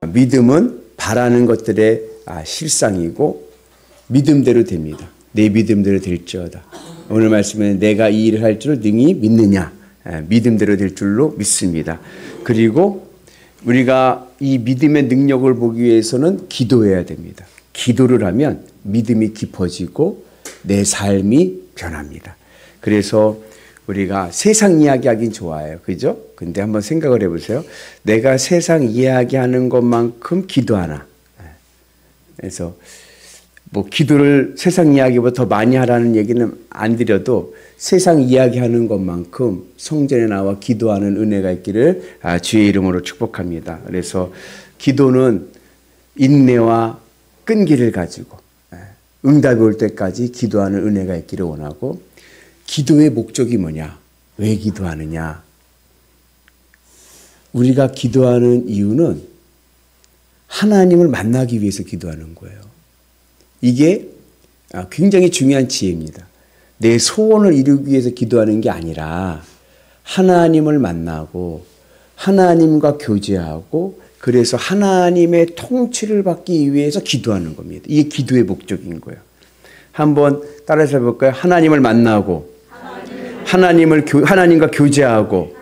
믿음은 바라는 것들의 실상이고 믿음대로 됩니다. 내 믿음대로 될지어다. 오늘 말씀에는 내가 이 일을 할 줄을 능히 믿느냐. 믿음대로 될 줄로 믿습니다. 그리고 우리가 이 믿음의 능력을 보기 위해서는 기도해야 됩니다. 기도를 하면 믿음이 깊어지고 내 삶이 변합니다. 그래서 우리가 세상 이야기하긴 좋아해요. 그죠? 근데 한번 생각을 해보세요. 내가 세상 이야기하는 것만큼 기도하나? 그래서 뭐 기도를 세상 이야기보다 더 많이 하라는 얘기는 안 드려도 세상 이야기하는 것만큼 성전에 나와 기도하는 은혜가 있기를 주의 이름으로 축복합니다. 그래서 기도는 인내와 끈기를 가지고 응답이 올 때까지 기도하는 은혜가 있기를 원하고, 기도의 목적이 뭐냐? 왜 기도하느냐? 우리가 기도하는 이유는 하나님을 만나기 위해서 기도하는 거예요. 이게 굉장히 중요한 지혜입니다. 내 소원을 이루기 위해서 기도하는 게 아니라 하나님을 만나고 하나님과 교제하고 그래서 하나님의 통치를 받기 위해서 기도하는 겁니다. 이게 기도의 목적인 거예요. 한번 따라서 해볼까요? 하나님을 만나고 하나님과 교제하고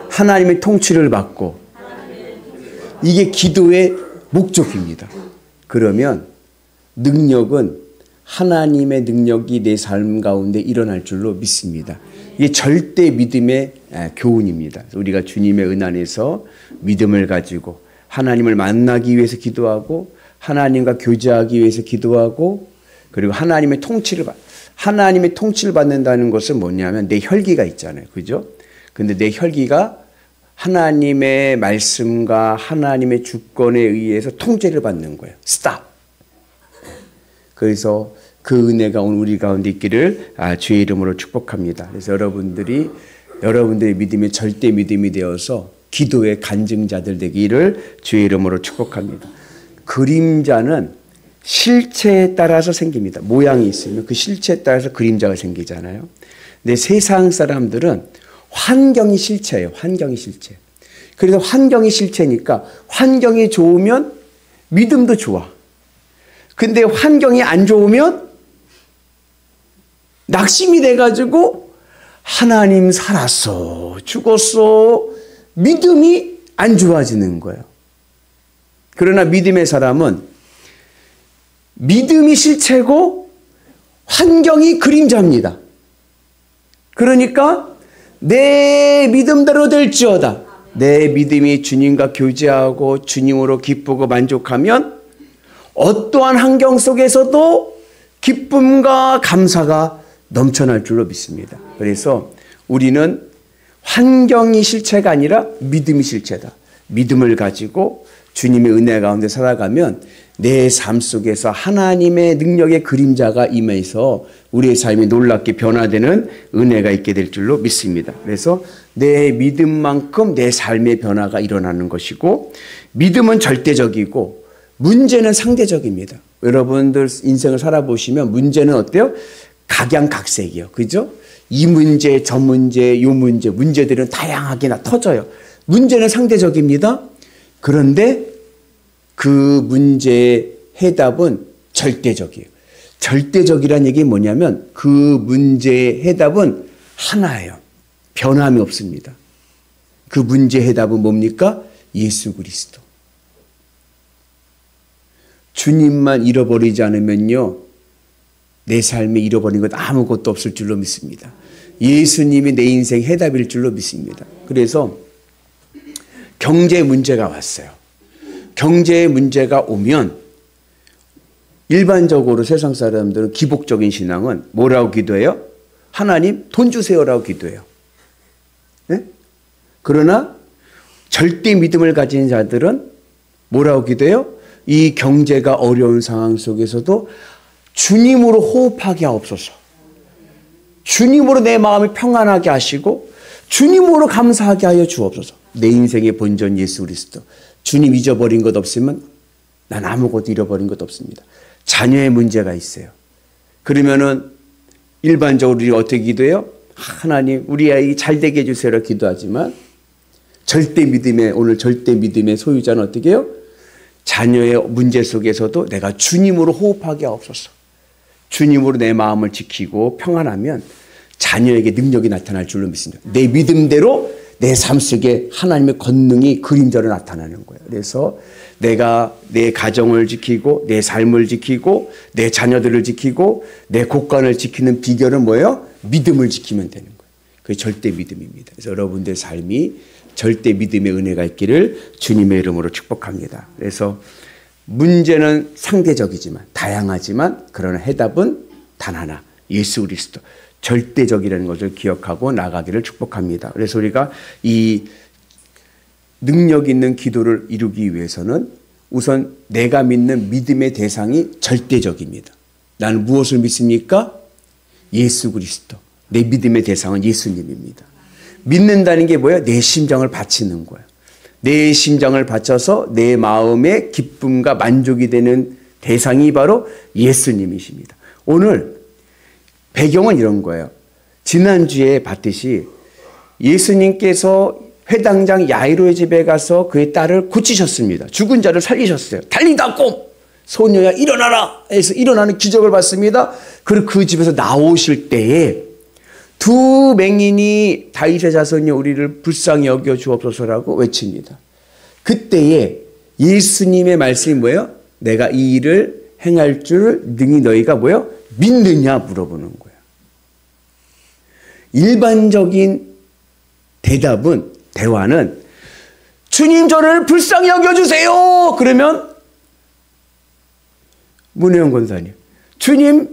하나님의 통치를 받고, 이게 기도의 목적입니다. 그러면 능력은 하나님의 능력이 내 삶 가운데 일어날 줄로 믿습니다. 이게 절대 믿음의 교훈입니다. 우리가 주님의 은 안에서 믿음을 가지고 하나님을 만나기 위해서 기도하고 하나님과 교제하기 위해서 기도하고, 그리고 하나님의 통치를 받는다는 것은 뭐냐면 내 혈기가 있잖아요. 그죠? 근데 내 혈기가 하나님의 말씀과 하나님의 주권에 의해서 통제를 받는 거예요. 스탑. 그래서 그 은혜가 오늘 우리 가운데 있기를 주의 이름으로 축복합니다. 그래서 여러분들의 믿음이 절대 믿음이 되어서 기도의 간증자들 되기를 주의 이름으로 축복합니다. 그림자는 실체에 따라서 생깁니다. 모양이 있으면 그 실체에 따라서 그림자가 생기잖아요. 근데 세상 사람들은 환경이 실체예요. 환경이 실체. 그래서 환경이 실체니까 환경이 좋으면 믿음도 좋아. 근데 환경이 안 좋으면 낙심이 돼가지고 하나님 살았어, 죽었어, 믿음이 안 좋아지는 거예요. 그러나 믿음의 사람은 믿음이 실체고 환경이 그림자입니다. 그러니까 내 믿음대로 될지어다. 내 믿음이 주님과 교제하고 주님으로 기쁘고 만족하면 어떠한 환경 속에서도 기쁨과 감사가 넘쳐날 줄로 믿습니다. 그래서 우리는 환경이 실체가 아니라 믿음이 실체다. 믿음을 가지고 주님의 은혜 가운데 살아가면 내 삶 속에서 하나님의 능력의 그림자가 임해서 우리의 삶이 놀랍게 변화되는 은혜가 있게 될 줄로 믿습니다. 그래서 내 믿음만큼 내 삶의 변화가 일어나는 것이고, 믿음은 절대적이고 문제는 상대적입니다. 여러분들 인생을 살아보시면 문제는 어때요? 각양각색이요. 그죠? 이 문제, 저 문제, 요 문제, 문제들은 다양하게 터져요. 문제는 상대적입니다. 그런데 그 문제의 해답은 절대적이에요. 절대적이란 얘기는 뭐냐면 그 문제의 해답은 하나예요. 변함이 없습니다. 그 문제의 해답은 뭡니까? 예수 그리스도. 주님만 잃어버리지 않으면요, 내 삶에 잃어버린 것 아무것도 없을 줄로 믿습니다. 예수님이 내 인생 해답일 줄로 믿습니다. 그래서 경제 문제가 왔어요. 경제의 문제가 오면 일반적으로 세상 사람들은 기복적인 신앙은 뭐라고 기도해요? 하나님 돈 주세요라고 기도해요. 네? 그러나 절대 믿음을 가진 자들은 뭐라고 기도해요? 이 경제가 어려운 상황 속에서도 주님으로 호흡하게 하옵소서. 주님으로 내 마음을 평안하게 하시고 주님으로 감사하게 하여 주옵소서. 내 인생의 본전 예수 그리스도. 주님 잊어버린 것 없으면 난 아무것도 잃어버린 것 없습니다. 자녀의 문제가 있어요. 그러면은 일반적으로 우리가 어떻게 기도해요? 하나님 우리 아이 잘 되게 해주세요라고 기도하지만 절대 믿음의, 오늘 절대 믿음의 소유자는 어떻게 해요? 자녀의 문제 속에서도 내가 주님으로 호흡하게 하옵소서. 주님으로 내 마음을 지키고 평안하면 자녀에게 능력이 나타날 줄로 믿습니다. 내 믿음대로 내 삶 속에 하나님의 권능이 그림자로 나타나는 거예요. 그래서 내가 내 가정을 지키고 내 삶을 지키고 내 자녀들을 지키고 내 곳간을 지키는 비결은 뭐예요? 믿음을 지키면 되는 거예요. 그게 절대 믿음입니다. 그래서 여러분들의 삶이 절대 믿음의 은혜가 있기를 주님의 이름으로 축복합니다. 그래서 문제는 상대적이지만 다양하지만 그러나 해답은 단 하나, 예수 그리스도. 절대적이라는 것을 기억하고 나가기를 축복합니다. 그래서 우리가 이 능력 있는 기도를 이루기 위해서는 우선 내가 믿는 믿음의 대상이 절대적입니다. 나는 무엇을 믿습니까? 예수 그리스도. 내 믿음의 대상은 예수님입니다. 믿는다는 게 뭐예요? 내 심장을 바치는 거예요. 내 심장을 바쳐서 내 마음의 기쁨과 만족이 되는 대상이 바로 예수님이십니다. 오늘 배경은 이런 거예요. 지난주에 봤듯이 예수님께서 회당장 야이로의 집에 가서 그의 딸을 고치셨습니다. 죽은 자를 살리셨어요. 달리다 꼼! 소녀야 일어나라! 해서 일어나는 기적을 봤습니다. 그리고 그 집에서 나오실 때에 두 맹인이 다윗의 자손이 우리를 불쌍히 여겨 주옵소서라고 외칩니다. 그때에 예수님의 말씀이 뭐예요? 내가 이 일을 행할 줄 능히 너희가 뭐예요? 믿느냐 물어보는 거예요. 일반적인 대화는 주님 저를 불쌍히 여겨주세요. 그러면 문혜영 권사님 주님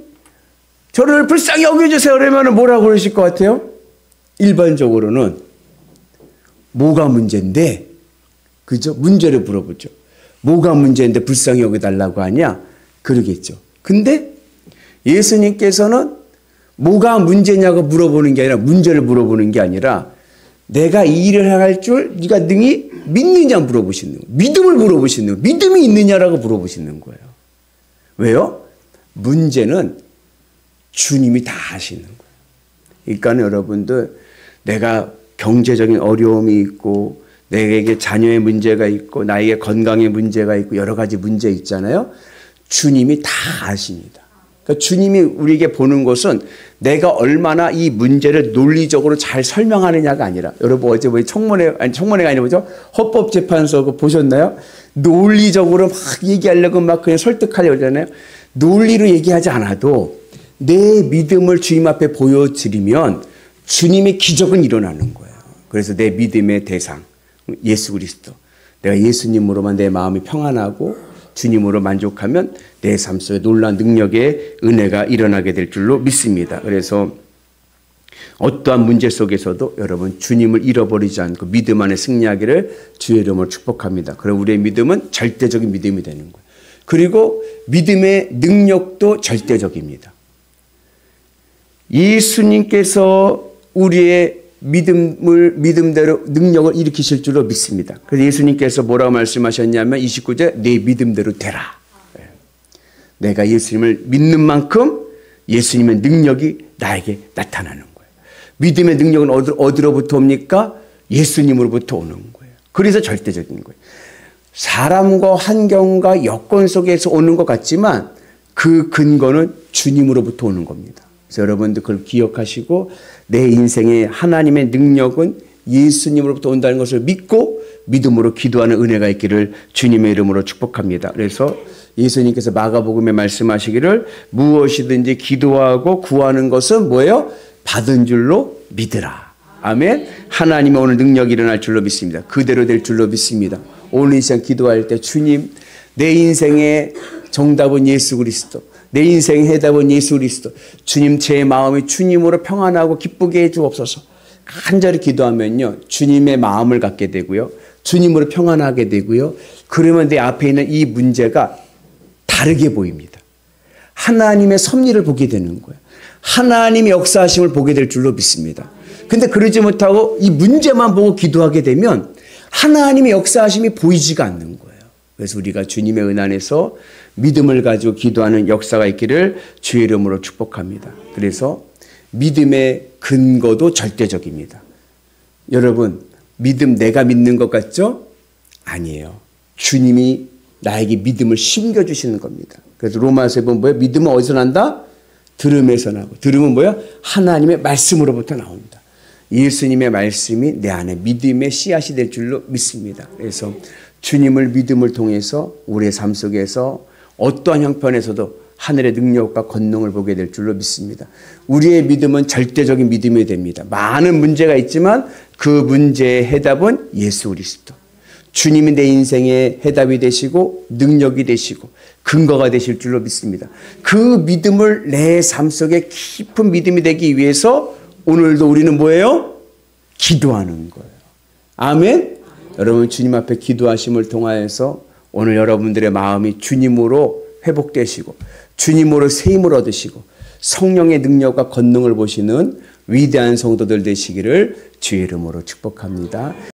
저를 불쌍히 여겨주세요. 그러면 뭐라고 그러실 것 같아요? 일반적으로는 뭐가 문제인데, 그죠? 문제를 물어보죠. 뭐가 문제인데 불쌍히 여겨달라고 하냐? 그러겠죠. 근데 예수님께서는 뭐가 문제냐고 물어보는 게 아니라, 문제를 물어보는 게 아니라 내가 이 일을 행할 줄 네가 능히 믿느냐 물어보시는 거예요. 믿음을 물어보시는 거예요. 믿음이 있느냐라고 물어보시는 거예요. 왜요? 문제는 주님이 다 아시는 거예요. 그러니까 여러분들, 내가 경제적인 어려움이 있고 내게 자녀의 문제가 있고 나에게 건강의 문제가 있고 여러 가지 문제 있잖아요. 주님이 다 아십니다. 그러니까 주님이 우리에게 보는 것은 내가 얼마나 이 문제를 논리적으로 잘 설명하느냐가 아니라, 여러분 어제 청문회가 아니라 뭐죠? 헌법재판소 그거 보셨나요? 논리적으로 막 얘기하려고 막 그냥 설득하려고 하잖아요. 논리로 얘기하지 않아도 내 믿음을 주님 앞에 보여드리면 주님의 기적은 일어나는 거예요. 그래서 내 믿음의 대상 예수 그리스도, 내가 예수님으로만 내 마음이 평안하고 주님으로 만족하면 내 삶 속에 놀라운 능력의 은혜가 일어나게 될 줄로 믿습니다. 그래서 어떠한 문제 속에서도 여러분 주님을 잃어버리지 않고 믿음 안에 승리하기를 주의 이름으로 축복합니다. 그럼 우리의 믿음은 절대적인 믿음이 되는 거예요. 그리고 믿음의 능력도 절대적입니다. 예수님께서 우리의 믿음대로 능력을 일으키실 줄로 믿습니다. 그래서 예수님께서 뭐라고 말씀하셨냐면 29절 내 믿음대로 되라. 내가 예수님을 믿는 만큼 예수님의 능력이 나에게 나타나는 거예요. 믿음의 능력은 어디로부터 옵니까? 예수님으로부터 오는 거예요. 그래서 절대적인 거예요. 사람과 환경과 여건 속에서 오는 것 같지만 그 근거는 주님으로부터 오는 겁니다. 그래서 여러분들 그걸 기억하시고 내 인생의 하나님의 능력은 예수님으로부터 온다는 것을 믿고 믿음으로 기도하는 은혜가 있기를 주님의 이름으로 축복합니다. 그래서 예수님께서 마가복음에 말씀하시기를 무엇이든지 기도하고 구하는 것은 뭐예요? 받은 줄로 믿으라. 아멘. 하나님의 오늘 능력이 일어날 줄로 믿습니다. 그대로 될 줄로 믿습니다. 오늘 이 시간 기도할 때 주님, 내 인생의 정답은 예수 그리스도, 내 인생의 해답은 예수 그리스도. 주님, 제 마음이 주님으로 평안하고 기쁘게 해 주옵소서. 간절히 기도하면요, 주님의 마음을 갖게 되고요, 주님으로 평안하게 되고요. 그러면 내 앞에 있는 이 문제가 다르게 보입니다. 하나님의 섭리를 보게 되는 거예요. 하나님의 역사하심을 보게 될 줄로 믿습니다. 근데 그러지 못하고 이 문제만 보고 기도하게 되면 하나님의 역사하심이 보이지가 않는 거예요. 그래서 우리가 주님의 은 안에서 믿음을 가지고 기도하는 역사가 있기를 주의 이름으로 축복합니다. 그래서 믿음의 근거도 절대적입니다. 여러분, 믿음 내가 믿는 것 같죠? 아니에요. 주님이 나에게 믿음을 심겨주시는 겁니다. 그래서 로마서에 보면 뭐예요? 믿음은 어디서 난다? 들음에서 나고. 들음은 뭐야? 하나님의 말씀으로부터 나옵니다. 예수님의 말씀이 내 안에 믿음의 씨앗이 될 줄로 믿습니다. 그래서 주님을 믿음을 통해서 우리의 삶 속에서 어떠한 형편에서도 하늘의 능력과 권능을 보게 될 줄로 믿습니다. 우리의 믿음은 절대적인 믿음이 됩니다. 많은 문제가 있지만 그 문제의 해답은 예수 그리스도. 주님이 내 인생의 해답이 되시고 능력이 되시고 근거가 되실 줄로 믿습니다. 그 믿음을 내 삶 속에 깊은 믿음이 되기 위해서 오늘도 우리는 뭐예요? 기도하는 거예요. 아멘? 여러분 주님 앞에 기도하심을 통하여서 오늘 여러분들의 마음이 주님으로 회복되시고 주님으로 세임을 얻으시고 성령의 능력과 권능을 보시는 위대한 성도들 되시기를 주의 이름으로 축복합니다.